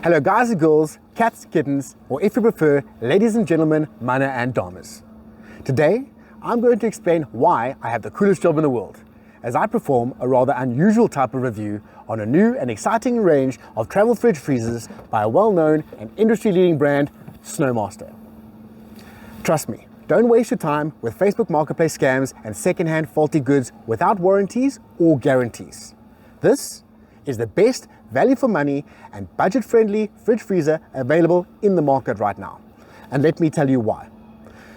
Hello guys and girls, cats, kittens, or if you prefer, ladies and gentlemen, mana and damas. Today, I'm going to explain why I have the coolest job in the world, as I perform a rather unusual type of review on a new and exciting range of travel fridge freezers by a well-known and industry-leading brand, Snomaster. Trust me, don't waste your time with Facebook Marketplace scams and second-hand faulty goods without warranties or guarantees. This is the best value for money and budget-friendly fridge freezer available in the market right now. And let me tell you why.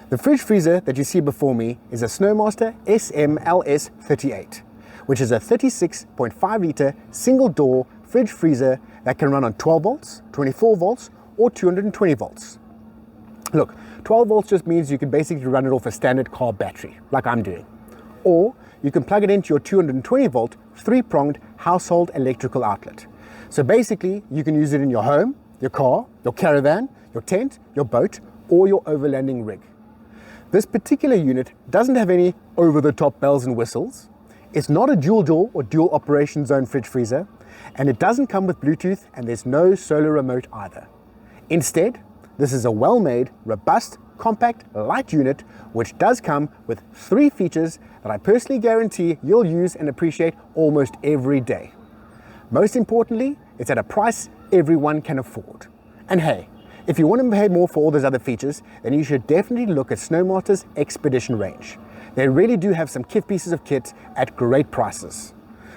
The fridge freezer that you see before me is a Snomaster SMLS38, which is a 36.5 litre single door fridge freezer that can run on 12 volts, 24 volts, or 220 volts. Look, 12 volts just means you can basically run it off a standard car battery, like I'm doing. Or you can plug it into your 220 volt, 3-pronged household electrical outlet. So basically, you can use it in your home, your car, your caravan, your tent, your boat, or your overlanding rig. This particular unit doesn't have any over-the-top bells and whistles. It's not a dual door or dual operation zone fridge freezer, and it doesn't come with Bluetooth, and there's no solar remote either. Instead, this is a well-made, robust, compact, light unit which does come with 3 features that I personally guarantee you'll use and appreciate almost every day. Most importantly, it's at a price everyone can afford. And hey, if you want to pay more for all those other features, then you should definitely look at Snomaster's Expedition range. They really do have some kit pieces of kit at great prices.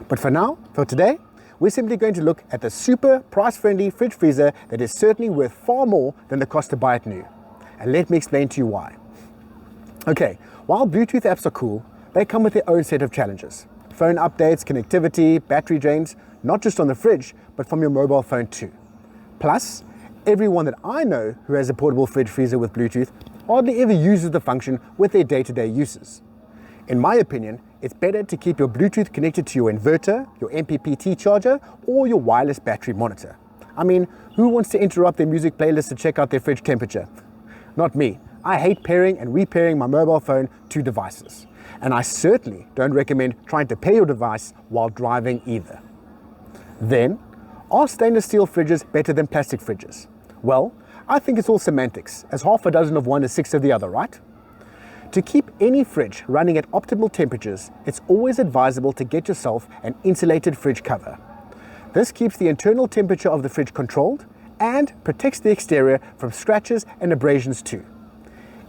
But for today, we're simply going to look at the super price-friendly fridge freezer that is certainly worth far more than the cost to buy it new. And let me explain to you why. Okay, while Bluetooth apps are cool, they come with their own set of challenges. Phone updates, connectivity, battery drains, not just on the fridge, but from your mobile phone too. Plus, everyone that I know who has a portable fridge freezer with Bluetooth hardly ever uses the function with their day-to-day uses. In my opinion, it's better to keep your Bluetooth connected to your inverter, your MPPT charger, or your wireless battery monitor. I mean, who wants to interrupt their music playlist to check out their fridge temperature? Not me. I hate pairing and repairing my mobile phone to devices. And I certainly don't recommend trying to pair your device while driving either. Then, are stainless steel fridges better than plastic fridges? Well, I think it's all semantics, as half a dozen of one is 6 of the other, right? To keep any fridge running at optimal temperatures, it's always advisable to get yourself an insulated fridge cover. This keeps the internal temperature of the fridge controlled and protects the exterior from scratches and abrasions too.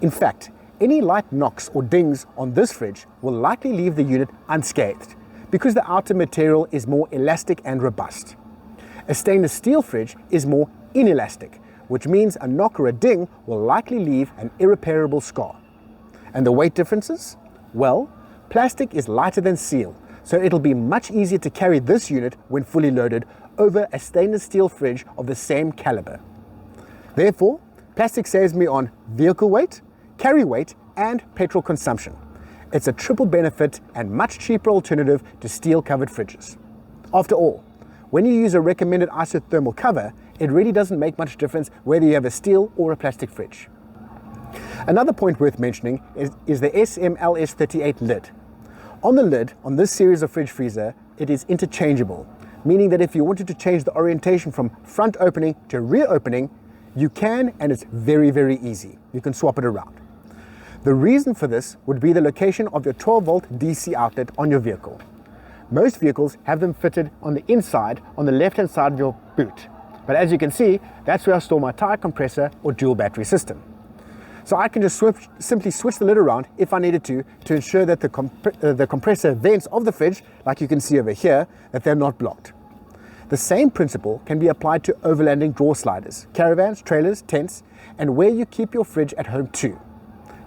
In fact, any light knocks or dings on this fridge will likely leave the unit unscathed because the outer material is more elastic and robust. A stainless steel fridge is more inelastic, which means a knock or a ding will likely leave an irreparable scar. And the weight differences? Well, plastic is lighter than steel, so it'll be much easier to carry this unit when fully loaded over a stainless steel fridge of the same caliber. Therefore, plastic saves me on vehicle weight, carry weight, and petrol consumption. It's a triple benefit and much cheaper alternative to steel-covered fridges. After all, when you use a recommended isothermal cover, it really doesn't make much difference whether you have a steel or a plastic fridge. Another point worth mentioning is the SMLS38 lid. On the lid on this series of fridge freezer, it is interchangeable, meaning that if you wanted to change the orientation from front opening to rear opening, you can, and it's very, very easy. You can swap it around. The reason for this would be the location of your 12-volt DC outlet on your vehicle. Most vehicles have them fitted on the inside, on the left-hand side of your boot. But as you can see, that's where I store my tire compressor or dual battery system. So I can just simply switch the lid around if I needed to ensure that the compressor vents of the fridge, like you can see over here, that they're not blocked. The same principle can be applied to overlanding drawer sliders, caravans, trailers, tents, and where you keep your fridge at home too.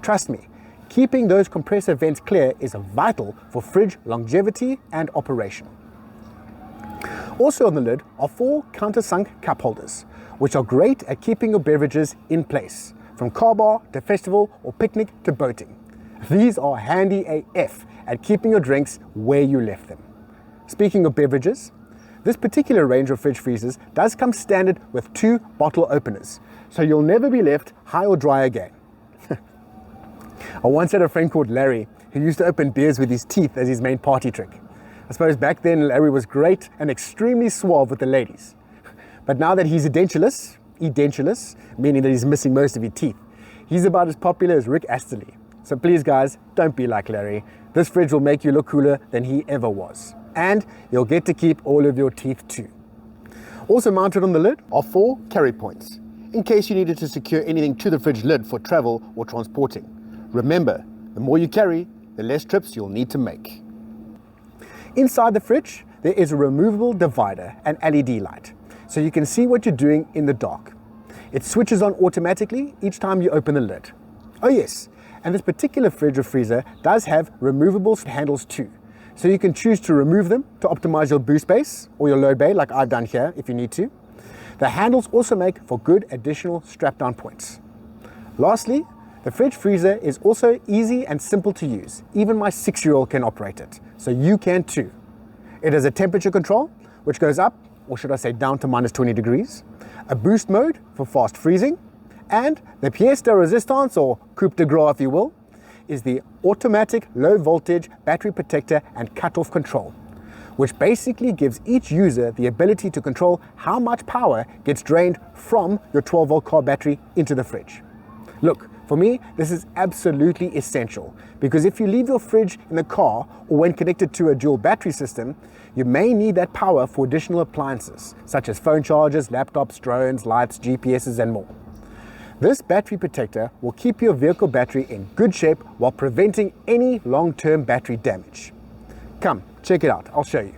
Trust me, keeping those compressor vents clear is vital for fridge longevity and operation. Also on the lid are 4 countersunk cup holders, which are great at keeping your beverages in place, from car bar to festival or picnic to boating. These are handy AF at keeping your drinks where you left them. Speaking of beverages, this particular range of fridge freezers does come standard with 2 bottle openers, so you'll never be left high or dry again. I once had a friend called Larry who used to open beers with his teeth as his main party trick. I suppose back then Larry was great and extremely suave with the ladies. But now that he's edentulous, meaning that he's missing most of his teeth, he's about as popular as Rick Astley. So please guys, don't be like Larry. This fridge will make you look cooler than he ever was. And you'll get to keep all of your teeth too. Also mounted on the lid are 4 carry points, in case you needed to secure anything to the fridge lid for travel or transporting. Remember, the more you carry, the less trips you'll need to make. Inside the fridge, there is a removable divider and LED light, so you can see what you're doing in the dark. It switches on automatically each time you open the lid. Oh yes, and this particular fridge or freezer does have removable handles too, so you can choose to remove them to optimize your boot space or your load bay like I've done here if you need to. The handles also make for good additional strap down points. Lastly, the fridge freezer is also easy and simple to use. Even my 6-year-old can operate it, so you can too. It has a temperature control, which goes up, or should I say down to minus 20 degrees, a boost mode for fast freezing, and the pièce de résistance, or coup de grace if you will, is the automatic low voltage battery protector and cutoff control, which basically gives each user the ability to control how much power gets drained from your 12-volt car battery into the fridge. Look, for me, this is absolutely essential, because if you leave your fridge in the car or when connected to a dual battery system, you may need that power for additional appliances, such as phone chargers, laptops, drones, lights, GPSs, and more. This battery protector will keep your vehicle battery in good shape while preventing any long-term battery damage. Come, check it out, I'll show you.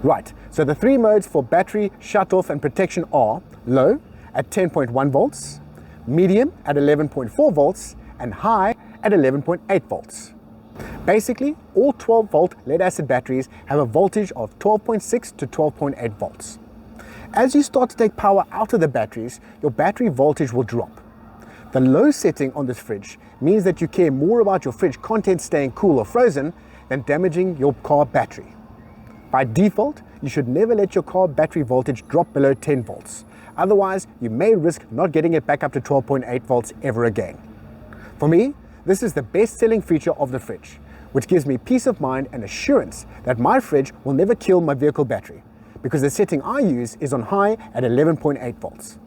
Right, so the 3 modes for battery shut-off and protection are low at 10.1 volts, medium at 11.4 volts, and high at 11.8 volts. Basically, all 12-volt lead-acid batteries have a voltage of 12.6 to 12.8 volts. As you start to take power out of the batteries, your battery voltage will drop. The low setting on this fridge means that you care more about your fridge contents staying cool or frozen than damaging your car battery. By default, you should never let your car battery voltage drop below 10 volts. Otherwise, you may risk not getting it back up to 12.8 volts ever again. For me, this is the best-selling feature of the fridge, which gives me peace of mind and assurance that my fridge will never kill my vehicle battery, because the setting I use is on high at 11.8 volts.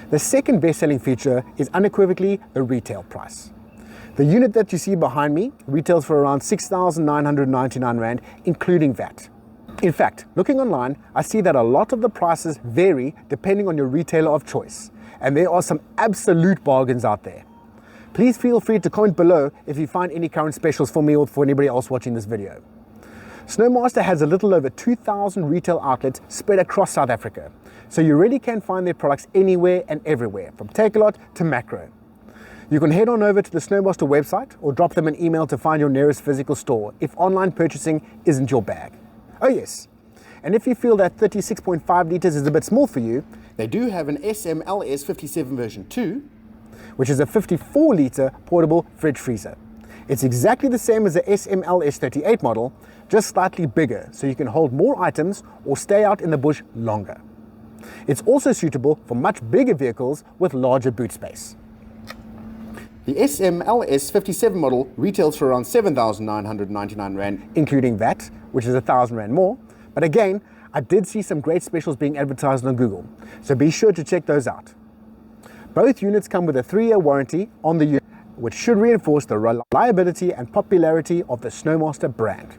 The second best-selling feature is unequivocally the retail price. The unit that you see behind me retails for around 6,999 Rand, including VAT. In fact, looking online, I see that a lot of the prices vary depending on your retailer of choice, and there are some absolute bargains out there. Please feel free to comment below if you find any current specials for me or for anybody else watching this video. Snomaster has a little over 2,000 retail outlets spread across South Africa, so you really can find their products anywhere and everywhere, from Takealot to Macro. You can head on over to the Snomaster website or drop them an email to find your nearest physical store if online purchasing isn't your bag. Oh yes, and if you feel that 36.5 litres is a bit small for you, they do have an SMLS38 version 2, which is a 54 litre portable fridge freezer. It's exactly the same as the SMLS38 model, just slightly bigger, so you can hold more items or stay out in the bush longer. It's also suitable for much bigger vehicles with larger boot space. The SMLS37 model retails for around 7,999 Rand, including VAT, which is 1,000 Rand more. But again, I did see some great specials being advertised on Google, so be sure to check those out. Both units come with a 3-year warranty on the unit, which should reinforce the reliability and popularity of the Snomaster brand.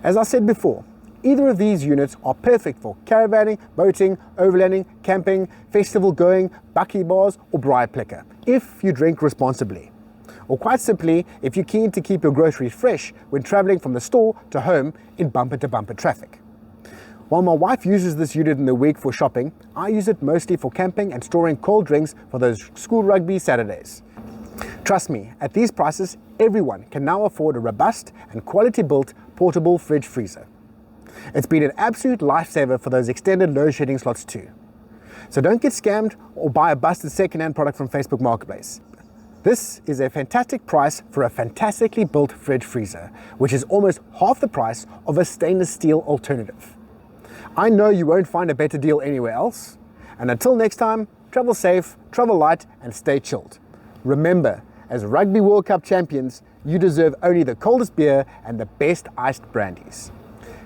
As I said before, either of these units are perfect for caravanning, boating, overlanding, camping, festival going, bucky bars, or braai plekke, if you drink responsibly. Or quite simply, if you're keen to keep your groceries fresh when traveling from the store to home in bumper-to-bumper traffic. While my wife uses this unit in the week for shopping, I use it mostly for camping and storing cold drinks for those school rugby Saturdays. Trust me, at these prices, everyone can now afford a robust and quality-built portable fridge freezer. It's been an absolute lifesaver for those extended load shedding slots too. So don't get scammed or buy a busted second-hand product from Facebook Marketplace. This is a fantastic price for a fantastically built fridge freezer, which is almost half the price of a stainless steel alternative. I know you won't find a better deal anywhere else. And until next time, travel safe, travel light, and stay chilled. Remember, as Rugby World Cup champions, you deserve only the coldest beer and the best iced brandies.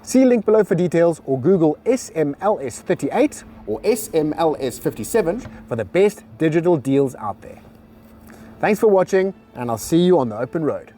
See link below for details or Google SMLS38 or SMLS37 for the best digital deals out there. Thanks for watching, and I'll see you on the open road.